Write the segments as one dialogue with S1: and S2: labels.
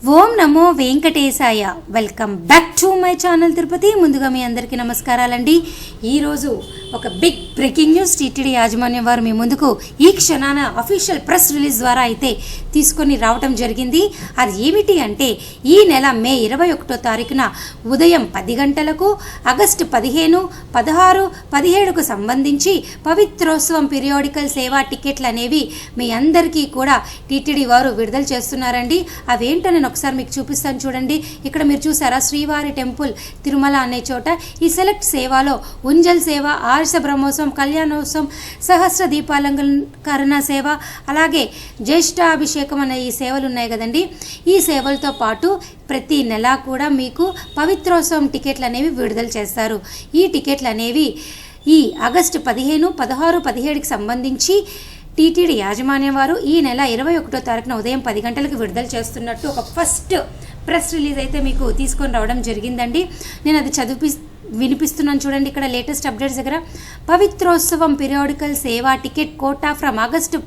S1: Om Namo Venkatesaya. Welcome back to my channel Tirupati. ముందుగా మీ అందరికీ నమస్కారాలండి. ఈరోజు ఒక బిగ్ బ్రేకింగ్ న్యూస్ టీటీడీ యాజమాన్యం వారు మీ ముందుకు ఈ క్షణాన అఫీషియల్ ప్రెస్ రిలీజ్ ద్వారా అయితే తీసుకొని రావటం జరిగింది. అది ఏమిటి అంటే ఈ నెల మే 21వ తారీఖున ఉదయం 10 గంటలకు ఆగస్టు 15, 16, 17కు సంబంధించి పవిత్రోత్సవం పీరియాడికల్ సేవా టికెట్లు అనేవి మీ అందరికీ కూడా టీటీడీ వారు విడుదల చేస్తున్నారండి. అవేంటో నేను ఒకసారి మీకు చూపిస్తాను చూడండి. ఇక్కడ మీరు చూసారా, శ్రీవారి టెంపుల్ తిరుమల అనే చోట ఈ సెలెక్ట్ సేవలో ఉంజల్ సేవ, ఆర్ష బ్రహ్మోత్సవం, కళ్యాణోత్సవం, సహస్ర దీపాలంకరణ సేవ, అలాగే జ్యేష్ఠాభిషేకం అనే ఈ సేవలు ఉన్నాయి కదండి. ఈ సేవలతో పాటు ప్రతి నెల కూడా మీకు పవిత్రోత్సవం టికెట్లు అనేవి విడుదల చేస్తారు. ఈ టికెట్లు అనేవి ఈ ఆగస్టు 15, 16, 17కి సంబంధించి టీటీడీ యాజమాన్యం వారు ఈ నెల 21వ తారీఖున ఉదయం 10 గంటలకు విడుదల చేస్తున్నట్టు ఒక ఫస్ట్ ప్రెస్ రిలీజ్ అయితే మీకు తీసుకొని రావడం జరిగిందండి. నేను అది వినిపిస్తున్నాను చూడండి. ఇక్కడ లేటెస్ట్ అప్డేట్స్ దగ్గర పవిత్రోత్సవం పీరియాడికల్ సేవా ticket quota from August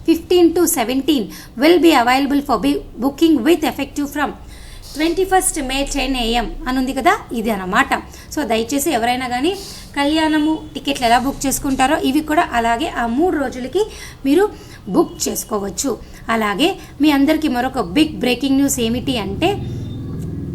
S1: 15 to 17 will be available for booking with effective from 21st May 10 AM అని ఉంది కదా, ఇది అన్నమాట. సో దయచేసి ఎవరైనా కానీ కళ్యాణము టికెట్లు ఎలా బుక్ చేసుకుంటారో ఇవి కూడా అలాగే ఆ 3 రోజులకి మీరు బుక్ చేసుకోవచ్చు. అలాగే మీ అందరికీ మరొక బిగ్ బ్రేకింగ్ న్యూస్ ఏమిటి అంటే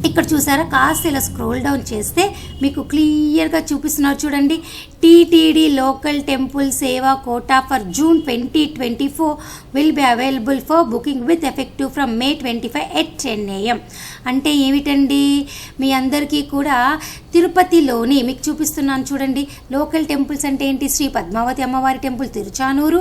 S1: ఇక్కడ చూసారా, కాస్త ఇలా స్క్రోల్ డౌన్ చేస్తే మీకు క్లియర్గా చూపిస్తున్నారు చూడండి. టీటీడీ లోకల్ టెంపుల్ సేవా quota for June 2024 will be available for booking with effective from May 25 at 10 AM. అంటే ఏమిటండి, మీ అందరికీ కూడా తిరుపతిలోని మీకు చూపిస్తున్నాను చూడండి. లోకల్ టెంపుల్స్ అంటే ఏంటి? శ్రీ పద్మావతి అమ్మవారి టెంపుల్ తిరుచానూరు,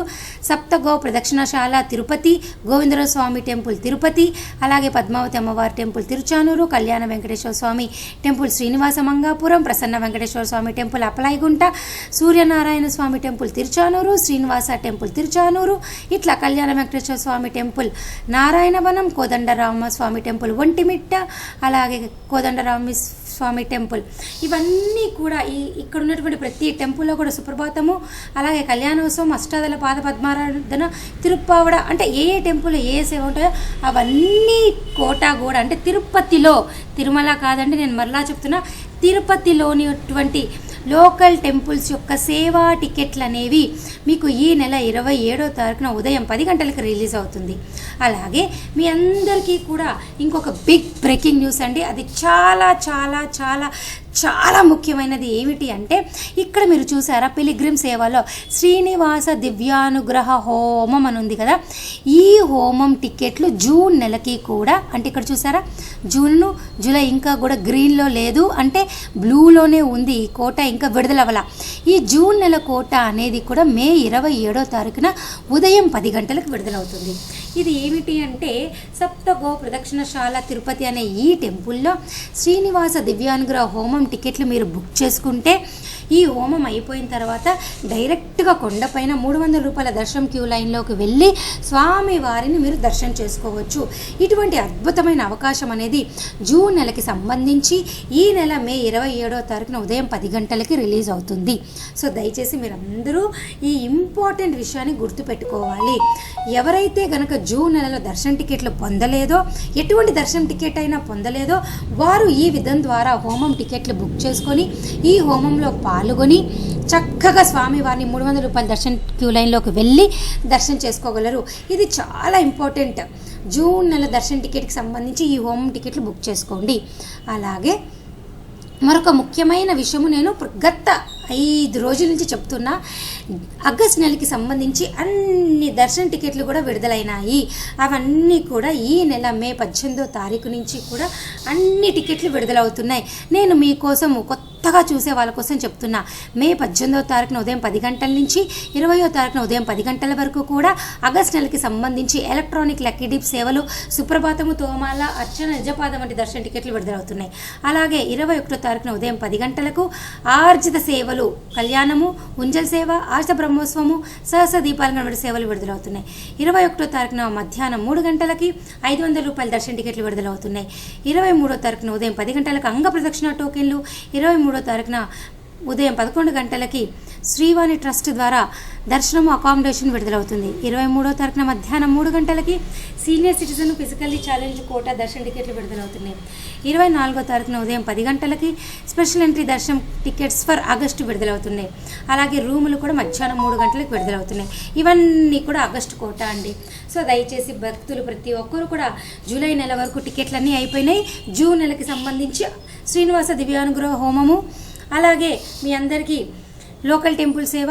S1: సప్తగో ప్రదక్షిణశాల తిరుపతి, గోవిందరావు స్వామి టెంపుల్ తిరుపతి, అలాగే పద్మావతి అమ్మవారి టెంపుల్ తిరుచానూరు, కళ్యాణ వెంకటేశ్వర స్వామి టెంపుల్ శ్రీనివాస మంగాపురం, ప్రసన్న వెంకటేశ్వర స్వామి temple అప్పలాయిగుంట, Suryanarayana Swamy temple Tiruchanur, Srinivasa temple Tiruchanur, ఇట్లా కళ్యాణ వెంకటేశ్వర స్వామి టెంపుల్ నారాయణవనం, కోదండరామ స్వామి టెంపుల్ ఒంటిమిట్ట, అలాగే కోదండరామ స్వామి టెంపుల్, ఇవన్నీ కూడా ఇక్కడ ఉన్నటువంటి ప్రతి టెంపుల్లో కూడా సుప్రభాతము, అలాగే కళ్యాణోత్సవం, అష్టాదళ పాద పద్మారాధన, తిరుప్పావడ, అంటే ఏ టెంపుల్ ఏ సేవ ఉంటాయో అవన్నీ కోటా కూడా అంటే తిరుపతిలో, తిరుమల కాదండి, నేను మరలా చెప్తున్నా, తిరుపతిలోనిటువంటి లోకల్ టెంపుల్స్ యొక్క సేవా టికెట్లు అనేవి మీకు ఈ నెల 27వ తారీఖున ఉదయం 10 గంటలకు రిలీజ్ అవుతుంది. అలాగే మీ అందరికీ కూడా ఇంకొక బిగ్ బ్రేకింగ్ న్యూస్ అండి. అది చాలా చాలా చాలా చాలా ముఖ్యమైనది. ఏమిటి అంటే ఇక్కడ మీరు చూసారా, పిలిగ్రిమ్ సేవలో శ్రీనివాస దివ్యానుగ్రహ హోమం అని ఉంది కదా, ఈ హోమం టికెట్లు జూన్ నెలకి కూడా, అంటే ఇక్కడ చూసారా జూన్, జూలై ఇంకా కూడా గ్రీన్లో లేదు, అంటే బ్లూలోనే ఉంది ఈ కోట, ఇంకా విడుదలవ్వాల. ఈ జూన్ నెల కోట అనేది కూడా మే 27వ తారీఖున ఉదయం 10 గంటలకు విడుదలవుతుంది. ఇది ఏమిటి అంటే సప్తగో ప్రదక్షిణశాల తిరుపతి అనే ఈ టెంపుల్లో శ్రీనివాస దివ్యానుగ్రహ హోమం టికెట్లు మీరు బుక్ చేసుకుంటే ఈ హోమం అయిపోయిన తర్వాత డైరెక్ట్గా కొండపైన 300 రూపాయల దర్శనం క్యూ లైన్లోకి వెళ్ళి స్వామి వారిని మీరు దర్శనం చేసుకోవచ్చు. ఇటువంటి అద్భుతమైన అవకాశం అనేది జూన్ నెలకి సంబంధించి ఈ నెల మే 27వ తారీఖున ఉదయం 10 గంటలకి రిలీజ్ అవుతుంది. సో దయచేసి మీరందరూ ఈ ఇంపార్టెంట్ విషయాన్ని గుర్తుపెట్టుకోవాలి. ఎవరైతే గనక జూన్ నెలలో దర్శనం టికెట్లు పొందలేదో, ఎటువంటి దర్శనం టికెట్ అయినా పొందలేదో, వారు ఈ విధం ద్వారా హోమం టికెట్లు బుక్ చేసుకొని ఈ హోమంలో పాల్గొని చక్కగా స్వామివారిని 300 రూపాయల దర్శనం క్యూ లైన్లోకి వెళ్ళి దర్శనం చేసుకోగలరు. ఇది చాలా ఇంపార్టెంట్. జూన్ నెల దర్శనం టికెట్కి సంబంధించి ఈ హోమం టికెట్లు బుక్ చేసుకోండి. అలాగే మరొక ముఖ్యమైన విషయము, నేను గత 5 రోజుల నుంచి చెప్తున్నా, ఆగస్ట్ నెలకి సంబంధించి అన్ని దర్శన టికెట్లు కూడా విడుదలైనాయి. అవన్నీ కూడా ఈ నెల మే 18వ తారీఖు నుంచి కూడా అన్ని టికెట్లు విడుదలవుతున్నాయి. నేను మీకోసం కొత్తగా చూసే వాళ్ళ కోసం చెప్తున్నా, మే 18వ తారీఖున ఉదయం 10 గంటల నుంచి 20వ తారీఖున ఉదయం 10 గంటల వరకు కూడా ఆగస్ట్ నెలకి సంబంధించి ఎలక్ట్రానిక్ లక్కీ డిప్ సేవలు, సుప్రభాతము, తోమాల, అర్చన, నిజపాదం వంటి దర్శన టికెట్లు విడుదలవుతున్నాయి. అలాగే 21వ తారీఖున ఉదయం 10 గంటలకు ఆర్జిత సేవలు, కళ్యాణము, ఉంజల్ సేవ, ఆర్ష బ్రహ్మోత్సవము, సహస్ర దీపాలంకరణ వంటి సేవలు విడుదలవుతున్నాయి. 21వ తారీఖున మధ్యాహ్నం 3 గంటలకి 500 రూపాయల దర్శన టికెట్లు విడుదలవుతున్నాయి. 23వ తారీఖున ఉదయం 10 గంటలకు అంగ ప్రదక్షిణ టోకెన్లు, 23వ తారీఖున ఉదయం 11 గంటలకి శ్రీవాణి ట్రస్ట్ ద్వారా దర్శనం అకామిడేషన్ విడుదలవుతుంది. 23వ తారీఖున మధ్యాహ్నం 3 గంటలకి senior citizen physically challenge quota దర్శన టికెట్లు విడుదలవుతున్నాయి. 24వ తారీఖున ఉదయం 10 గంటలకి స్పెషల్ ఎంట్రీ దర్శనం టికెట్స్ ఫర్ ఆగస్టు విడుదలవుతున్నాయి. అలాగే రూములు కూడా మధ్యాహ్నం 3 గంటలకు విడుదలవుతున్నాయి. ఇవన్నీ కూడా ఆగస్టు కోటా అండి. సో దయచేసి భక్తులు ప్రతి ఒక్కరు కూడా జూలై నెల వరకు టికెట్లన్నీ అయిపోయినాయి. జూన్ నెలకి సంబంధించి శ్రీనివాస దివ్యానుగ్రహ హోమము అలాగే మీ అందరికీ లోకల్ టెంపుల్ సేవ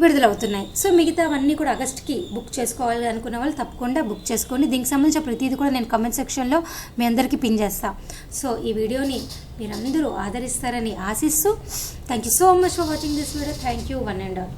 S1: విడుదలవుతున్నాయి. సో మిగతావన్నీ కూడా ఆగస్ట్కి బుక్ చేసుకోవాలి అనుకున్న వాళ్ళు తప్పకుండా బుక్ చేసుకోండి. దీనికి సంబంధించిన ప్రతిదీ కూడా నేను కామెంట్ సెక్షన్లో మీ అందరికీ పిన్ చేస్తాను. సో ఈ వీడియోని మీరందరూ ఆదరిస్తారని ఆశిస్తూ thank you so much for watching this video. Thank you one and all.